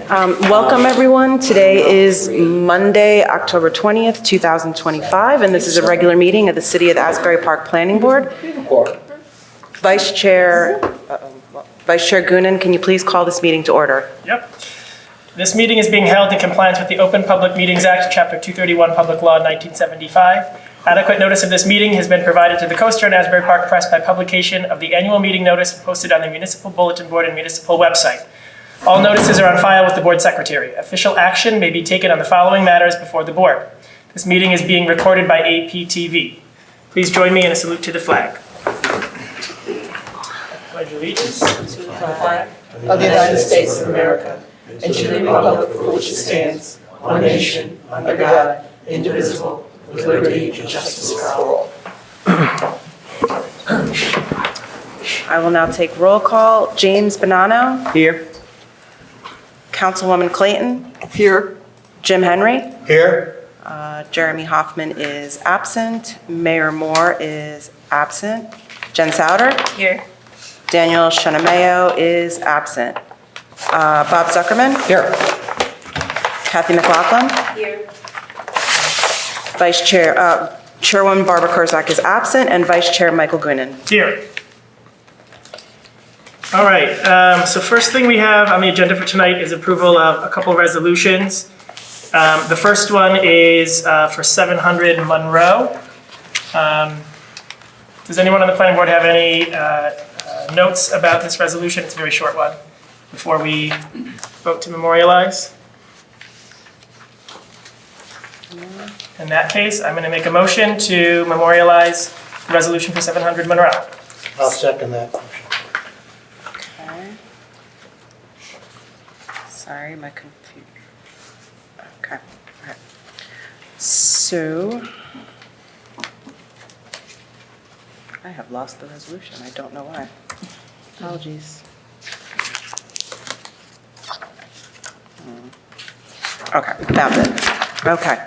Welcome, everyone. Today is Monday, October 20th, 2025, and this is a regular meeting of the City of Asbury Park Planning Board. Vice Chair Goonan, can you please call this meeting to order? Yep. This meeting is being held in compliance with the Open Public Meetings Act, Chapter 231, Public Law 1975. Adequate notice of this meeting has been provided to the Coaster and Asbury Park Press by publication of the annual meeting notice posted on the municipal bulletin board and municipal website. All notices are on file with the board secretary. Official action may be taken on the following matters before the board. This meeting is being recorded by APTV. Please join me in a salute to the flag. Pledge allegiance to the flag of the United States of America and to the republic for which it stands, one nation, under God, indivisible, with liberty and justice for all. I will now take roll call. James Bonanno. Here. Councilwoman Clayton. Here. Jim Henry. Here. Jeremy Hoffman is absent. Mayor Moore is absent. Jen Souter. Here. Daniel Shinameo is absent. Bob Zuckerman. Here. Kathy McLaughlin. Here. Vice Chair, Chairwoman Barbara Kurzak is absent, and Vice Chair Michael Goonan. Here. All right, so first thing we have on the agenda for tonight is approval of a couple of resolutions. The first one is for 700 Monroe. Does anyone on the planning board have any notes about this resolution? It's a very short one before we vote to memorialize. In that case, I'm going to make a motion to memorialize the resolution for 700 Monroe. I'll second that. Okay. Sorry, my computer. Okay. Okay. So, I have lost the resolution. I don't know why. Apologies. Okay, found it. Okay.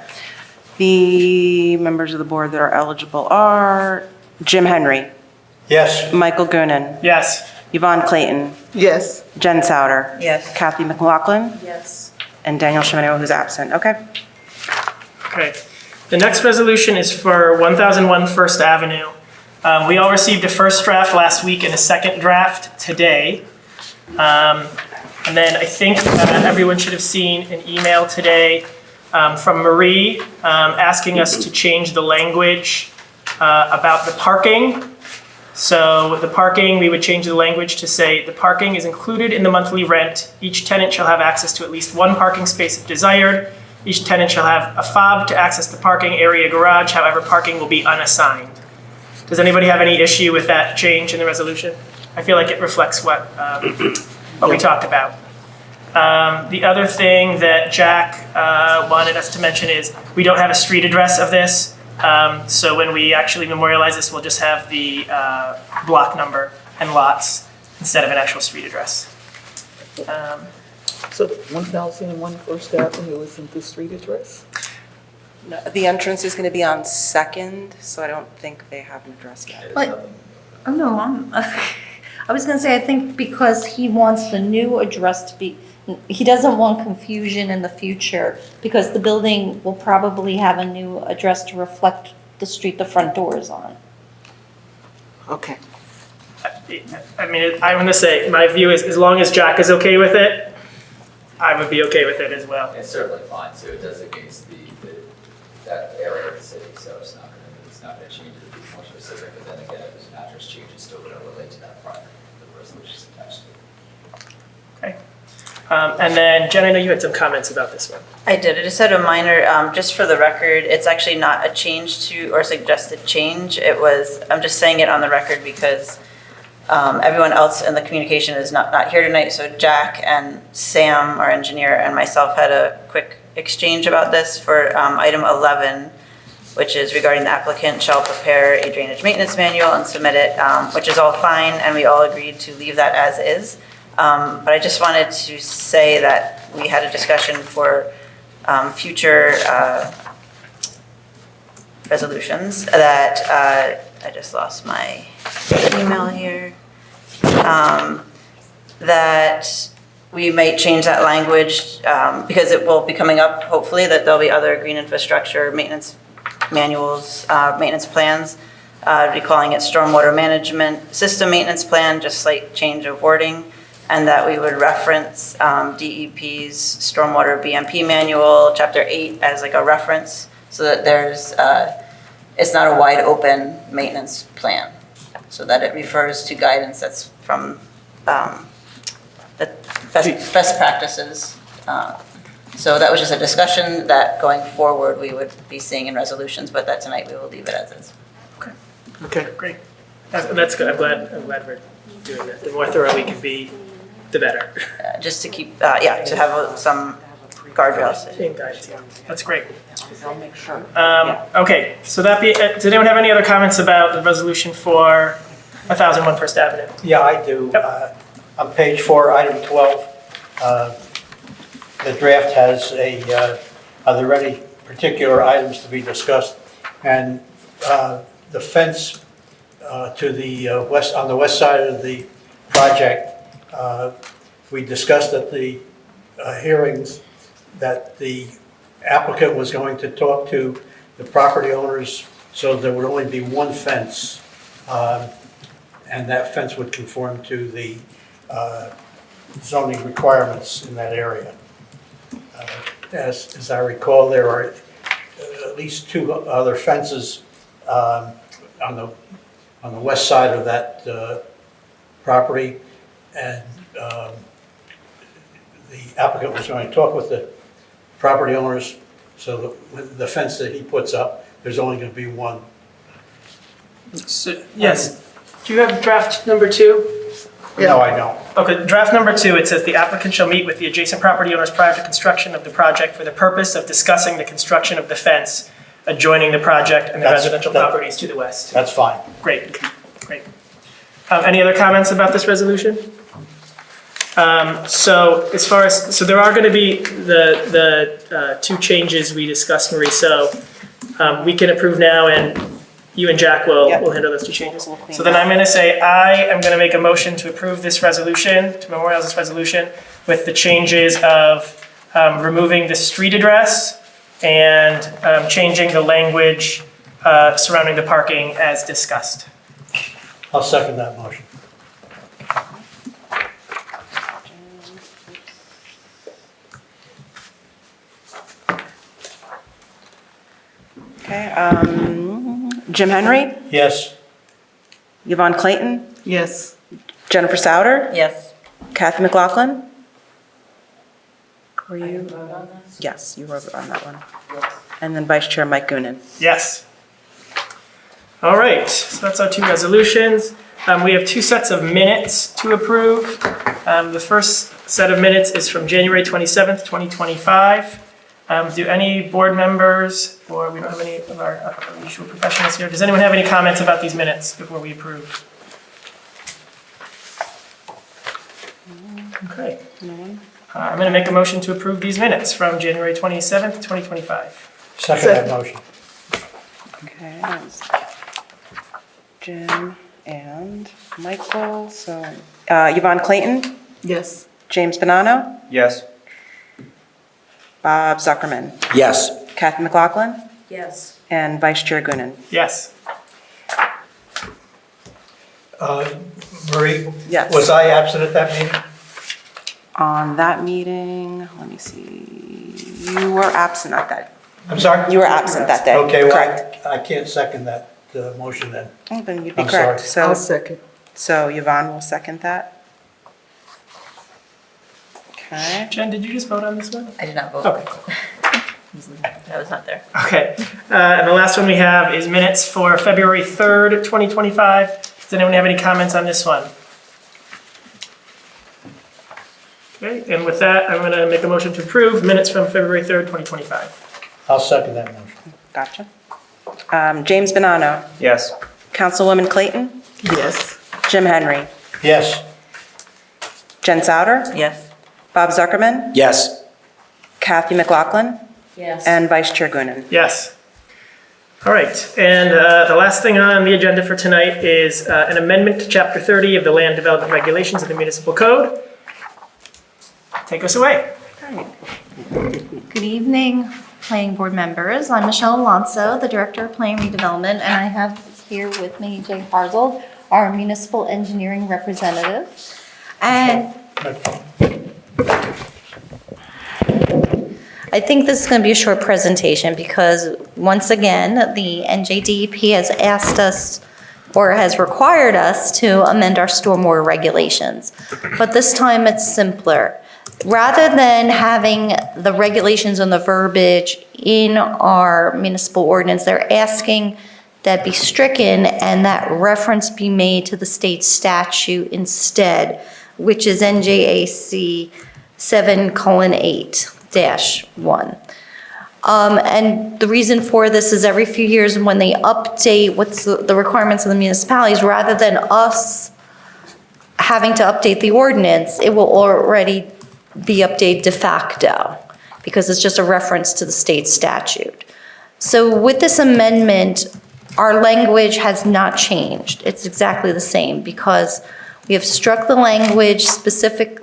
The members of the board that are eligible are Jim Henry, Yes. Michael Goonan, Yes. Yvonne Clayton, Yes. Jen Souter, Yes. Kathy McLaughlin, Yes. and Daniel Shinameo, who's absent. Okay. Okay. The next resolution is for 1001 First Avenue. We all received a first draft last week and a second draft today. And then I think everyone should have seen an email today from Marie asking us to change the language about the parking. So the parking, we would change the language to say, the parking is included in the monthly rent. Each tenant shall have access to at least one parking space if desired. Each tenant shall have a fob to access the parking area garage. However, parking will be unassigned. Does anybody have any issue with that change in the resolution? I feel like it reflects what we talked about. The other thing that Jack wanted us to mention is we don't have a street address of this. So when we actually memorialize this, we'll just have the block number and lots instead of an actual street address. So 1001 First Avenue isn't the street address? No, the entrance is going to be on Second, so I don't think they have an address yet. But, oh no, I was gonna say, I think because he wants the new address to be, he doesn't want confusion in the future because the building will probably have a new address to reflect the street the front door is on. Okay. I mean, I'm going to say, my view is as long as Jack is okay with it, I would be okay with it as well. It's certainly fine too. It designates that area of the city, so it's not going to change it to be more specific. But then again, if there's an address change, it's still going to relate to that project. The resolution is attached to it. Okay. And then Jen, I know you had some comments about this one. I did. I just had a minor, just for the record, it's actually not a change to or suggested change. It was, I'm just saying it on the record because everyone else in the communication is not here tonight. So Jack and Sam, our engineer, and myself had a quick exchange about this for item 11, which is regarding the applicant shall prepare a drainage maintenance manual and submit it, which is all fine, and we all agreed to leave that as is. But I just wanted to say that we had a discussion for future resolutions that I just lost my email here. That we might change that language because it will be coming up, hopefully, that there'll be other green infrastructure maintenance manuals, maintenance plans. Be calling it stormwater management system maintenance plan, just slight change of wording, and that we would reference DEP's stormwater BMP manual, chapter 8, as like a reference, so that there's, it's not a wide open maintenance plan, so that it refers to guidance that's from the best practices. So that was just a discussion that going forward we would be seeing in resolutions, but that tonight we will leave it as is. Okay, great. That's good. I'm glad we're doing that. The more thorough we can be, the better. Just to keep, to have some guardrails. Same guidance, yeah. That's great. I'll make sure. Okay, so does anyone have any other comments about the resolution for 1001 First Avenue? Yeah, I do. Yep. On page 4, item 12, the draft has are there any particular items to be discussed? And the fence to the west, on the west side of the project, we discussed at the hearings that the applicant was going to talk to the property owners so there would only be one fence, and that fence would conform to the zoning requirements in that area. As I recall, there are at least 2 other fences on the west side of that property, and the applicant was going to talk with the property owners, so with the fence that he puts up, there's only going to be one. So, yes. Do you have draft number 2? No, I don't. Okay, draft number 2, it says the applicant shall meet with the adjacent property owners prior to construction of the project for the purpose of discussing the construction of the fence adjoining the project and the residential properties to the west. That's fine. Great, great. Any other comments about this resolution? So as far as, so there are going to be the 2 changes we discussed, Marie. So we can approve now, and you and Jack will handle those 2 changes. We'll clean So then that. I'm going to say I am going to make a motion to approve this resolution, to memorialize this resolution, with the changes of removing the street address and changing the language surrounding the parking as discussed. I'll second that motion. Okay, Jim Henry, Yes. Yvonne Clayton, Yes. Jennifer Souter, Yes. Kathy McLaughlin. Were you? Yes, you were on that one. And then Vice Chair Mike Goonan. Yes. All right, so that's our 2 resolutions. We have 2 sets of minutes to approve. The first set of minutes is from January 27th, 2025. Do any board members, or we don't have any of our usual professionals here, does anyone have any comments about these minutes before we approve? Okay. No one? I'm going to make a motion to approve these minutes from January 27th, 2025. Second that motion. Okay, that was Jim and Michael, so Yvonne Clayton, Yes. James Bonanno, Yes. Bob Zuckerman, Yes. Kathy McLaughlin, Yes. and Vice Chair Goonan. Yes. Marie? Yes. Was I absent at that meeting? On that meeting, let me see, you were absent at that. I'm sorry? You were absent that day. Okay, Correct. well, I can't second that motion then. Oh, then you'd be I'm correct. sorry. second. So Yvonne will second that. Okay. Jen, did you just vote on this one? I did not vote. Okay. I was not there. Okay, and the last one we have is minutes for February 3rd, 2025. Does anyone have any comments on this one? Okay, and with that, I'm going to make a motion to approve minutes from February 3rd, 2025. I'll second that motion. Gotcha. James Bonanno, Yes. Councilwoman Clayton, Yes. Jim Henry, Yes. Jen Souter, Yes. Bob Zuckerman, Yes. Kathy McLaughlin, Yes. and Vice Chair Goonan. Yes. All right, and the last thing on the agenda for tonight is an amendment to Chapter 30 of the Land Development Regulations of the Municipal Code. take us away. Good evening, planning board members. I'm Michelle Alonso, the Director of Planning Redevelopment, and I have here with me Jay Harzold, our municipal engineering representative. And I think this is going to be a short presentation because, once again, the NJDEP has asked us or has required us to amend our stormwater regulations. But this time it's simpler. Rather than having the regulations and the verbiage in our municipal ordinance, they're asking that be stricken and that reference be made to the state statute instead, which is NJAC 7:8-1. And the reason for this is every few years when they update what's the requirements of the municipalities, rather than us having to update the ordinance, it will already be updated de facto because it's just a reference to the state statute. So with this amendment, our language has not changed. It's exactly the same because we have struck the language that's specific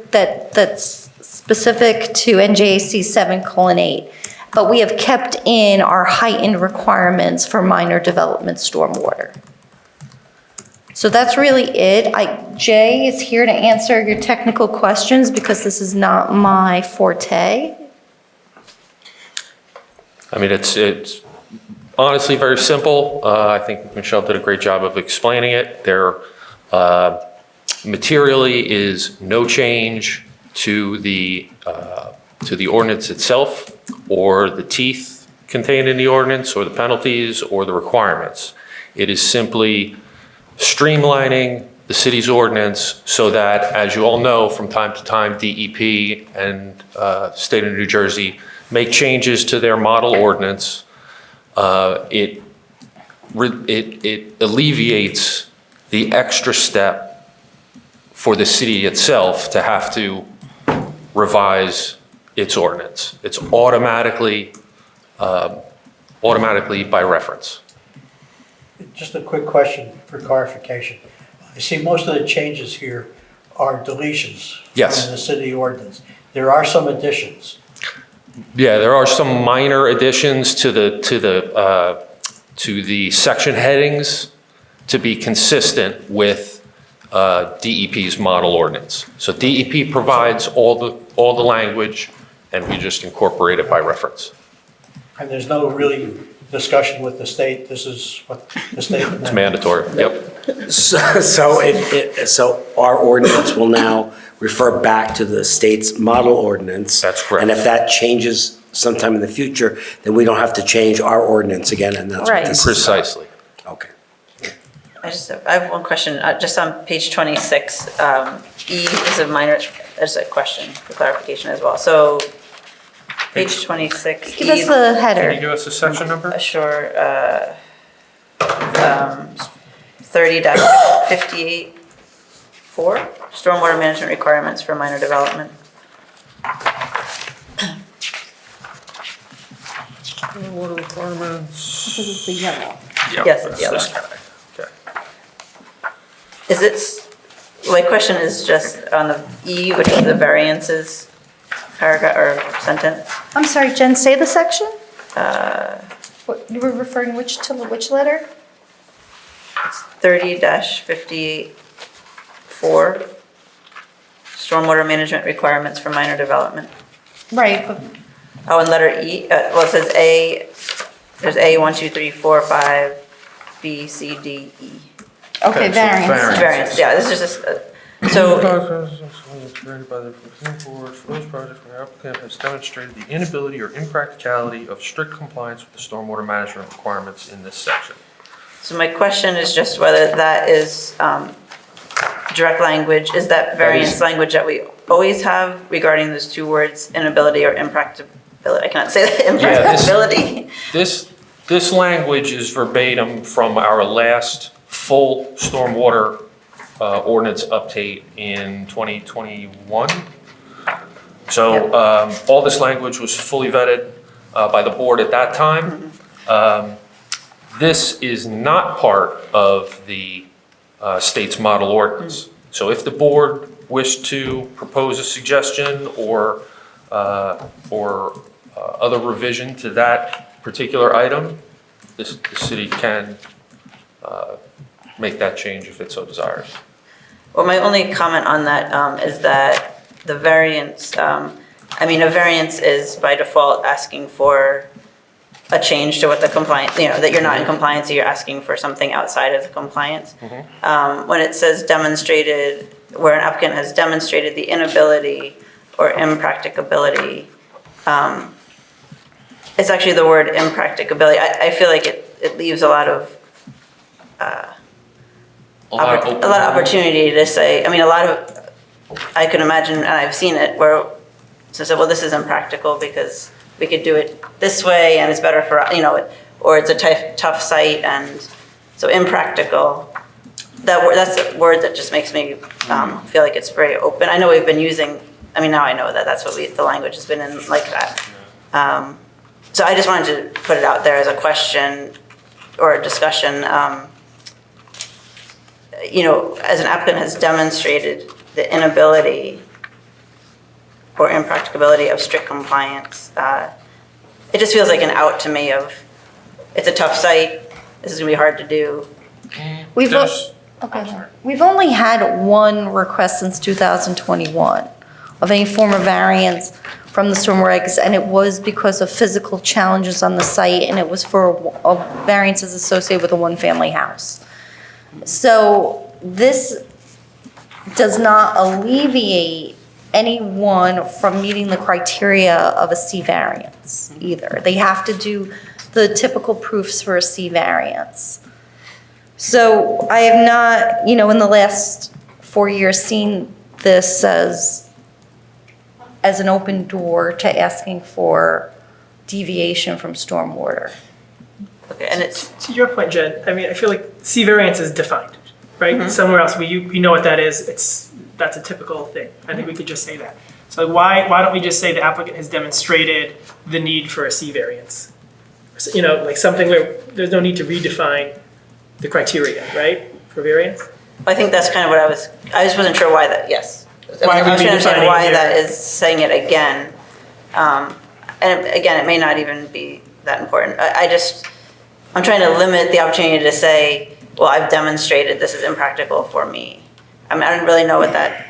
to NJAC 7:8. But we have kept in our heightened requirements for minor development stormwater. So that's really it. Jay is here to answer your technical questions because this is not my forte. I mean, it's honestly very simple. I think Michelle did a great job of explaining it. There materially is no change to the ordinance itself, or the teeth contained in the ordinance, or the penalties, or the requirements. It is simply streamlining the city's ordinance so that, as you all know, from time to time, DEP and state of New Jersey make changes to their model ordinance. It alleviates the extra step for the city itself to have to revise its ordinance. It's automatically by reference. Just a quick question for clarification. I see most of the changes here are deletions Yes. from the city ordinance. There are some additions. Yeah, there are some minor additions to the section headings to be consistent with DEP's model ordinance. So DEP provides all the language, and we just incorporate it by reference. And there's no really discussion with the state. This is what the state. It's mandatory. Yep. So our ordinance will now refer back to the state's model ordinance. That's correct. And if that changes sometime in the future, then we don't have to change our ordinance again, and that's what Right. this is. Precisely. Okay. I have one question, just on page 26, E is there's a question for clarification as well. So, page 26, Give us the Can header. you give us a section number? Sure, 30-58-4, stormwater management requirements for minor development. Water requirements. Because it's the yellow. Yes, it's yellow. This guy. Okay. Is it, my question is just on the E, which is the variances paragraph or sentence. I'm sorry, Jen, say the section? What, you were referring which letter? 30-58-4, stormwater management requirements for minor development. Right, but Oh, and letter E, well, it says A, there's A, 1, 2, 3, 4, 5, B, C, D, E. okay, so variance. Variance, yeah, this is just, so, Created by the planning board for those projects where the applicant has demonstrated the inability or impracticality of strict compliance with the stormwater management requirements in this section. so my question is just whether that is direct language, is that variance language that we always have regarding those two words, inability or impracticability? I cannot say that, impracticability. This language is verbatim from our last full stormwater ordinance update in 2021. So all this language was fully vetted by the board at that time. This is not part of the state's model ordinance. So if the board wished to propose a suggestion or other revision to that particular item, the city can make that change if it so desires. Well, my only comment on that is that the variance, a variance is by default asking for a change to what the compliance, that you're not in compliance, so you're asking for something outside of the compliance. When it says demonstrated, where an applicant has demonstrated the inability or impracticability, it's actually the word impracticability. I feel like it leaves a lot of opportunity to say, I can imagine, and I've seen it, where so say, well, this is impractical because we could do it this way and it's better for, or it's a tough site and so impractical. That's a word that just makes me feel like it's very open. I know we've been using, now I know that that's what the language has been in like that. So I just wanted to put it out there as a question or a discussion. As an applicant has demonstrated the inability or impracticability of strict compliance, it just feels like an out to me of, it's a tough site, this is gonna be hard to do. We've There's- We've only had one request since 2021 of any form of variance from the storm regs, and it was because of physical challenges on the site, and it was for variances associated with a one-family house. So this does not alleviate anyone from meeting the criteria of a C variance either. They have to do the typical proofs for a C variance. So I have not, in the last 4 years, seen this as an open door to asking for deviation from stormwater. Okay, and it's, To your point, Jen, I feel like C variance is defined, right? Somewhere else, we know what that is, that's a typical thing. I think we could just say that. So why don't we just say the applicant has demonstrated the need for a C variance? Like something where there's no need to redefine the criteria, right, for variance? I think that's kind of what I just wasn't sure why that, yes. Why are we I was trying to understand redefining why it that here? is saying it again. And again, it may not even be that important. I'm trying to limit the opportunity to say, well, I've demonstrated this is impractical for me. I don't really know what that,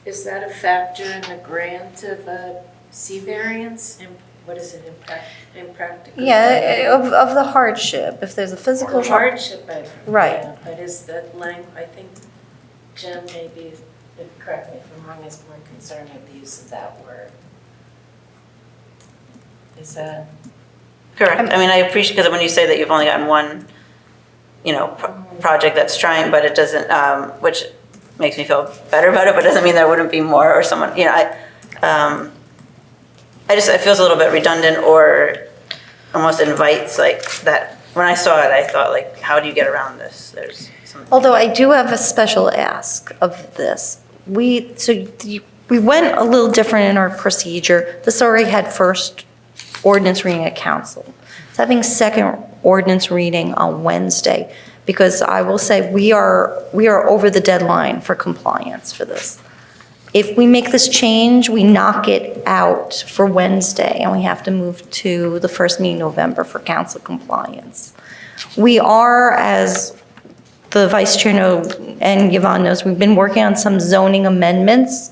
Is that a factor in the grant of a C variance? And what is it, impractical? Yeah, of the hardship, if there's a physical Hardship, Right. yeah, but is the I think Jen maybe, correct me if I'm wrong, is more concerned with the use of that word. Is that? correct. I appreciate, because when you say that you've only gotten one, project that's trying, but it doesn't, which makes me feel better about it, but doesn't mean there wouldn't be more or someone, it feels a little bit redundant or almost invites like that. When I saw it, I thought like, how do you get around this? There's some. Although I do have a special ask of this. We went a little different in our procedure. This already had first ordinance reading at council. It's having second ordinance reading on Wednesday, because I will say we are over the deadline for compliance for this. If we make this change, we knock it out for Wednesday, and we have to move to the first meeting in November for council compliance. We are, as the vice chair knows and Yvonne knows, we've been working on some zoning amendments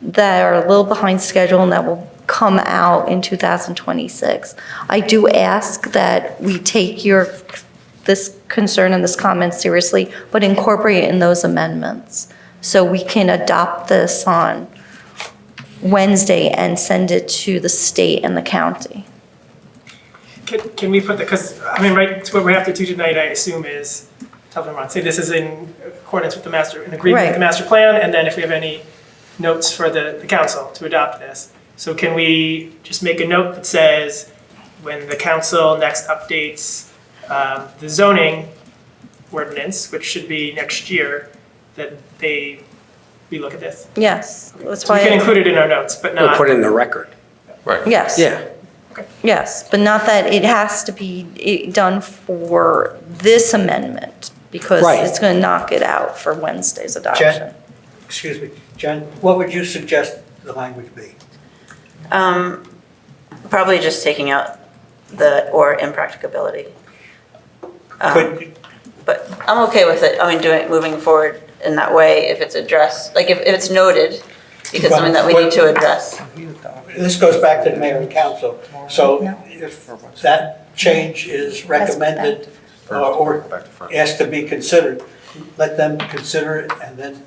that are a little behind schedule and that will come out in 2026. I do ask that we take this concern and this comment seriously, but incorporate it in those amendments so we can adopt this on Wednesday and send it to the state and the county. Can we put that, because, right, what we have to do tonight, I assume, is tell them, Ron, say this is in accordance with in agreement with the master plan, and then if we have any notes for the council to adopt this. So can we just make a note that says, when the council next updates the zoning ordinance, which should be next year, that we look at this? Yes, that's So we why. can include it in our notes, but We'll not. put it in the record. Right. Yes. Yeah. Yes, but not that it has to be done for this amendment, because Right. it's going to knock it out for Wednesday's adoption. Excuse me, Jen, what would you suggest the language be? Probably just taking out the "or impracticability." Could, But I'm okay with it, I mean, moving forward in that way if it's addressed, like if it's noted, because something that we need to address. this goes back to the mayor and council, so if that change is recommended or asked to be considered, let them consider it and then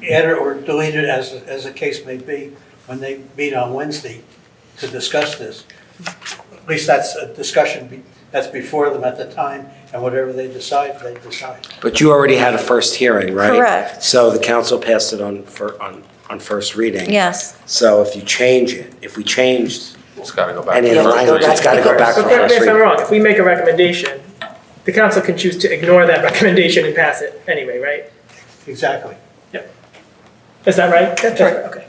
add it or delete it as the case may be when they meet on Wednesday to discuss this. At least that's a discussion that's before them at the time, and whatever they decide, they decide. But you already had a first hearing, right? Correct. So the council passed it on first reading. Yes. So if you change it, if we changed It's got to go back. any of the language, it's got to go back for So correct first me if I'm reading. wrong, if we make a recommendation, the council can choose to ignore that recommendation and pass it anyway, right? Exactly. Is that right? That's right. Okay.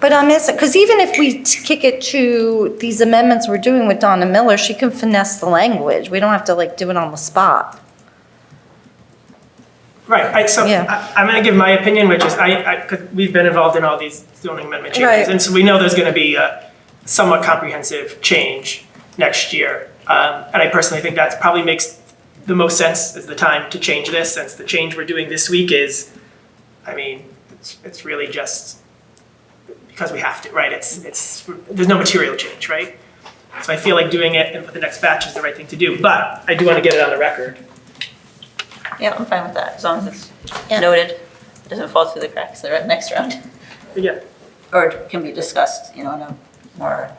But I'm missing, because even if we kick it to these amendments we're doing with Donna Miller, she can finesse the language. We don't have to like do it on the spot. Right, so Yeah. I'm going to give my opinion, which is, 'cause we've been involved in all these zoning amendment changes, Right. and so we know there's going to be a somewhat comprehensive change next year. And I personally think that probably makes the most sense as the time to change this, since the change we're doing this week is, I mean, it's really just because we have to, right? There's no material change, right? So I feel like doing it and for the next batch is the right thing to do, but I do want to get it on the record. Yeah, I'm fine with that, as long as it's Yeah. noted, it doesn't fall through the cracks the next round. But yeah. Or it can be discussed, in a more,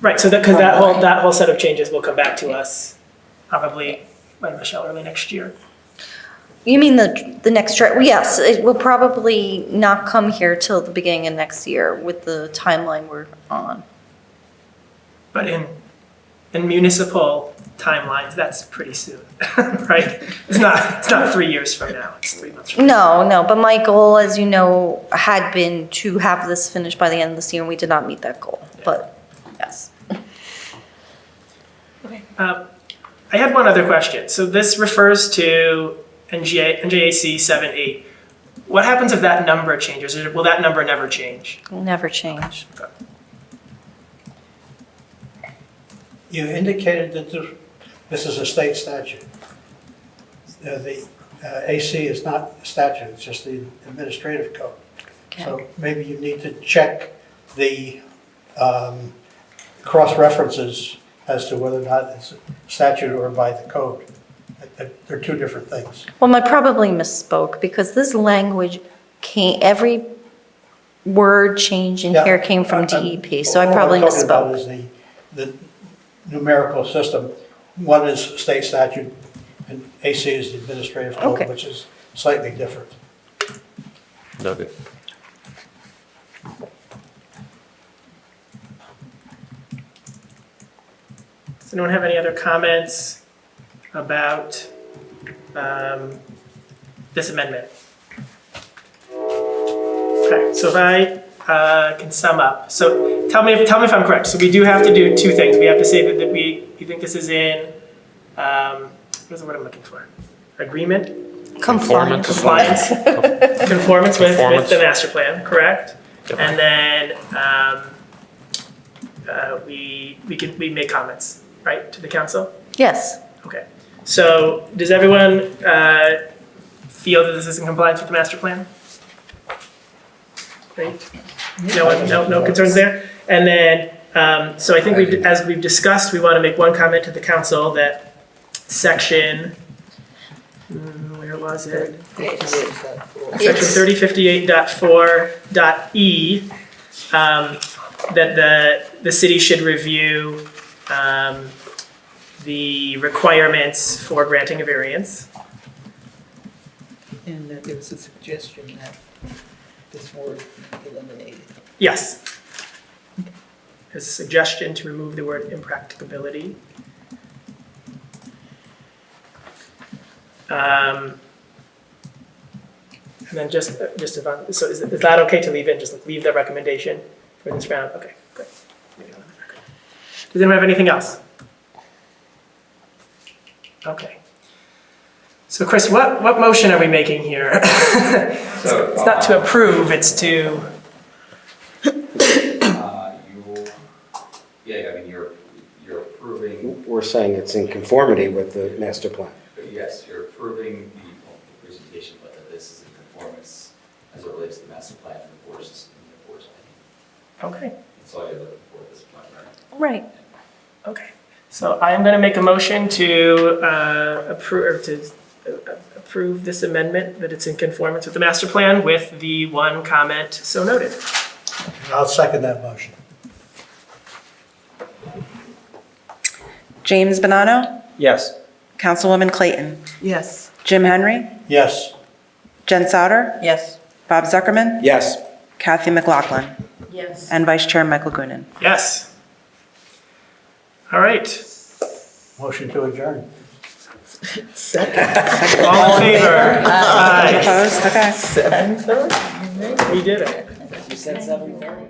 Right, so because that whole set of changes will come back to us probably by Michelle early next year. You mean the next, yes, it will probably not come here till the beginning of next year with the timeline we're on. But in municipal timelines, that's pretty soon, right? It's not 3 years from now, it's 3 months from now. No, but my goal, as you know, had been to have this finished by the end of this year, and we did not meet that goal, but yes. I had one other question. So this refers to NJAC 7.8. What happens if that number changes? Or will that number never change? Will never change. You indicated that this is a state statute. The AC is not a statute, it's just the administrative code. So maybe you need to check the cross-references as to whether or not it's a statute or by the code. They're two different things. Well, I probably misspoke, because this language every word change in Yeah, here came from DEP, so I all probably I'm talking about misspoke. is the numerical system. One is state statute, and AC is the administrative code, Okay. which is slightly different. Noted. Does anyone have any other comments about this amendment? Okay, so if I can sum up. So tell me if I'm correct. So we do have to do two things. We have to say that we think this is in, what is the word I'm looking for? Agreement? Compliance. Compliance. Conformance with Conformance. the master plan, correct? Yep. And then we make comments, right, to the council? Yes. Okay. So does everyone feel that this is in compliance with the master plan? Great. No concerns there? And then, so I think as we've discussed, we want to make one comment to the council that section, where was it? Section 3058.4.e, that the city should review the requirements for granting a variance. And that there was a suggestion that this word be eliminated. Yes. There's a suggestion to remove the word impracticability. And then so is that okay to leave in, just leave the recommendation for this round? Okay, Does anyone have anything else? Okay. So Chris, what motion are we making here? It's not to approve, it's to, Yeah, I mean, you're approving, We're saying it's in conformity with the master plan. yes, you're approving the presentation, but that this is in conformance as it relates to the master plan and the board's opinion. okay, That's all you're looking for at this point, right? Right. okay. So I am going to make a motion to approve this amendment, that it's in conformance with the master plan with the one comment so noted. I'll second that motion. James Bonanno, Yes. Councilwoman Clayton, Yes. Jim Henry, Yes. Jen Souter, Yes. Bob Zuckerman, Yes. Kathy McLaughlin, Yes. and Vice Chair Michael Goonan. Yes. All right. Motion to adjourn. Second. All in favor? Aye. Opposed? Okay. 7:30. We did it. You said 7:30?